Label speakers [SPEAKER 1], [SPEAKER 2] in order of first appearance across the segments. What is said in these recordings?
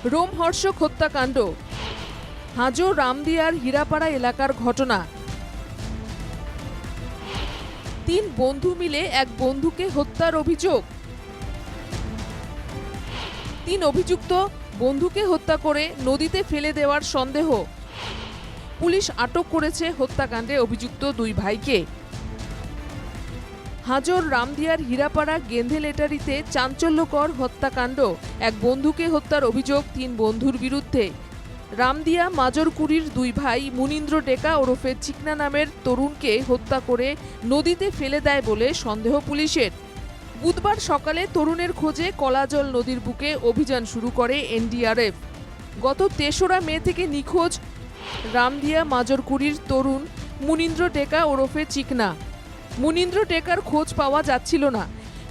[SPEAKER 1] রোমহর্ষক হত্যাকাণ্ড, হাজো রামদিয়ার হীরাপাড়া এলাকার ঘটনা। 3 বন্ধু মিলে এক বন্ধুকে হত্যার অভিযোগ। 3 অভিযুক্ত বন্ধুকে হত্যা করে নদীতে ফেলে দেওয়ার সন্দেহ। পুলিশ আটক করেছে হত্যাকাণ্ডে অভিযুক্ত 2 ভাইকে। হাজোর রামদিয়ার হীরাপাড়া গেন্ধেলেটারিতে চাঞ্চল্যকর হত্যাকাণ্ড, এক বন্ধুকে হত্যার অভিযোগ 3 বন্ধুর বিরুদ্ধে। রামদিয়া মাজরকুড়ির 2 ভাই মুনীন্দ্র ডেকা ওরফে চিকনা নামের তরুণকে হত্যা করে নদীতে ফেলে দেয় বলে সন্দেহ পুলিশের। বুধবার সকালে তরুণের খোঁজে কলাজল নদীর বুকে অভিযান শুরু করে এনডিআরএফ। গত 3রা মে থেকে নিখোঁজ রামদিয়া মাজরকুড়ির তরুণ মুনীন্দ্র ডেকা ওরফে চিকনা। মুনীন্দ্র ডেকার খোঁজ পাওয়া যাচ্ছিল না।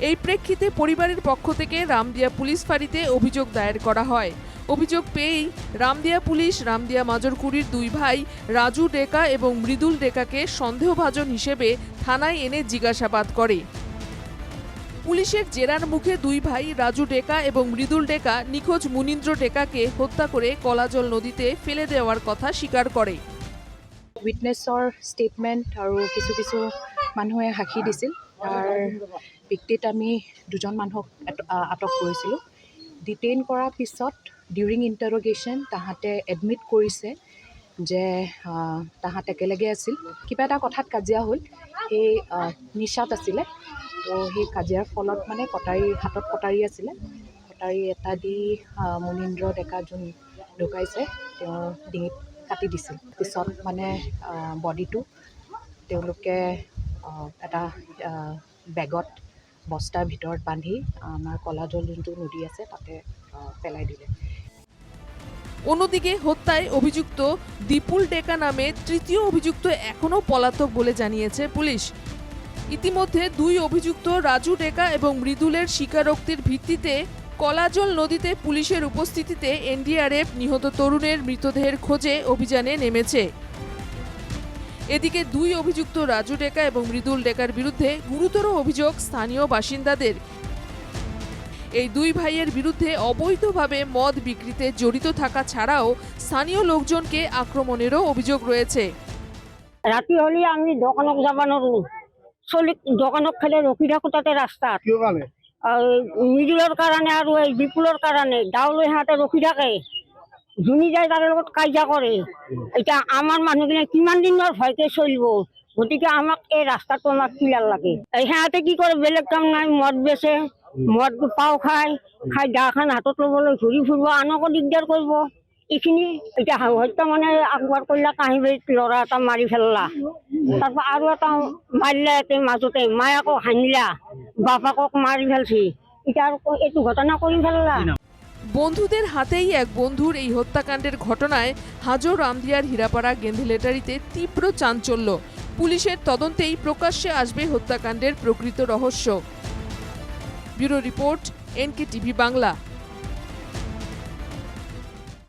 [SPEAKER 1] এই প্রেক্ষিতে পরিবারের পক্ষ থেকে রামদিয়া পুলিশ ফাঁড়িতে অভিযোগ দায়ের করা হয়। অভিযোগ পেয়েই রামদিয়া পুলিশ রামদিয়া মাজরকুড়ির 2 ভাই রাজু ডেকা এবং মৃদুল ডেকাকে সন্দেহভাজন হিসেবে থানায় এনে জিজ্ঞাসাবাদ করে। পুলিশের জেরার মুখে 2 ভাই রাজু ডেকা এবং মৃদুল ডেকা নিখোঁজ মুনীন্দ্র ডেকাকে হত্যা করে কলাজল নদীতে ফেলে দেওয়ার কথা স্বীকার করে।
[SPEAKER 2] উইটনেছৰ ষ্টেটমেণ্ট আৰু কিছু মানুহে সাক্ষী দিছিল। তাৰ ভিত্তিত আমি 2জন মানুহক আটক কৰিছিলোঁ। ডিটেইন কৰাৰ পিছত ডিউৰিং ইণ্টাৰগেশ্যন তাহাঁতে এডমিট কৰিছে যে তাহাঁত একেলগে আছিল। কিবা এটা কথাত কাজিয়া হ'ল, সেই নিচাত আছিলে। তো সেই কাজিয়াৰ ফলত মানে হাতত কটাৰী আছিলে। কটাৰী এটা দি মুনীন্দ্ৰ ডেকা যোন ঢুকাইছে তেওঁৰ ডিঙিত কাটি দিছিল। পিছত মানে বডিটো তেওঁলোকে এটা বেগত বস্তাৰ ভিতৰত বান্ধি আমাৰ কলাজল যোনটো নদী আছে তাতে পেলাই দিলে।
[SPEAKER 1] অন্যদিকে হত্যায় অভিযুক্ত দীপুল ডেকা নামে 3য় অভিযুক্ত এখনও পলাতক বলে জানিয়েছে পুলিশ। ইতিমধ্যে 2 অভিযুক্ত রাজু ডেকা এবং মৃদুলের স্বীকারোক্তির ভিত্তিতে কলাজল নদীতে পুলিশের উপস্থিতিতে এনডিআরএফ নিহত তরুণের মৃতদেহের খোঁজে অভিযানে নেমেছে। এদিকে 2 অভিযুক্ত রাজু ডেকা এবং মৃদুল ডেকার বিরুদ্ধে গুরুতর অভিযোগ স্থানীয় বাসিন্দাদের। এই 2 ভাইয়ের বিরুদ্ধে অবৈধভাবে মদ বিক্রিতে জড়িত থাকা ছাড়াও স্থানীয় লোকজনকে আক্রমণেরও অভিযোগ রয়েছে।
[SPEAKER 3] রাতি হলে আমি দোকানত যাব নোৱাৰো, চলিক দোকানত খালি ৰখি থাকো তাতে ৰাস্তাত। মৃদুলৰ কাৰণে আৰু এই বিপুলৰ কাৰণে ডাউলৈ সিহঁতে ৰখি থাকে, যোনি যায় তাৰ লগত কাজিয়া কৰে। এতিয়া আমাৰ মানুহখিনি কিমান দিনৰ ভয়কে চলিব, গতিকে আমাক এই ৰাস্তাটো আমাক ক্লিয়াৰ লাগে। সিহঁতে কি কৰে, বেলেগ কাম নাই, মদ বেচে, মদ পাও খাই দাখন হাতত ল'বলৈ ঘূৰি ফুৰিব, আনকো দিগদাৰ কৰিব। এইখিনি এতিয়া হত্যা মানে আকবাৰ কৰিলা, কাহিবাৰীত ল'ৰা এটা মাৰি ফেললা, তাৰপৰা আৰু এটা মাৰিলা ইয়াতে মাজতে, মায়াকো হানিলা, বাপাকক মাৰি ফেলছি, এতিয়া আৰু এইটো ঘটনা কৰি ফেললা।
[SPEAKER 1] বন্ধুদের হাতেই এক বন্ধুর এই হত্যাকাণ্ডের ঘটনায় হাজো রামদিয়ার হীরাপাড়া গেন্ধেলেটারিতে তীব্র চাঞ্চল্য। পুলিশের তদন্তেই প্রকাশ্যে আসবে হত্যাকাণ্ডের প্রকৃত রহস্য। Bureau report, NKTV Bangla.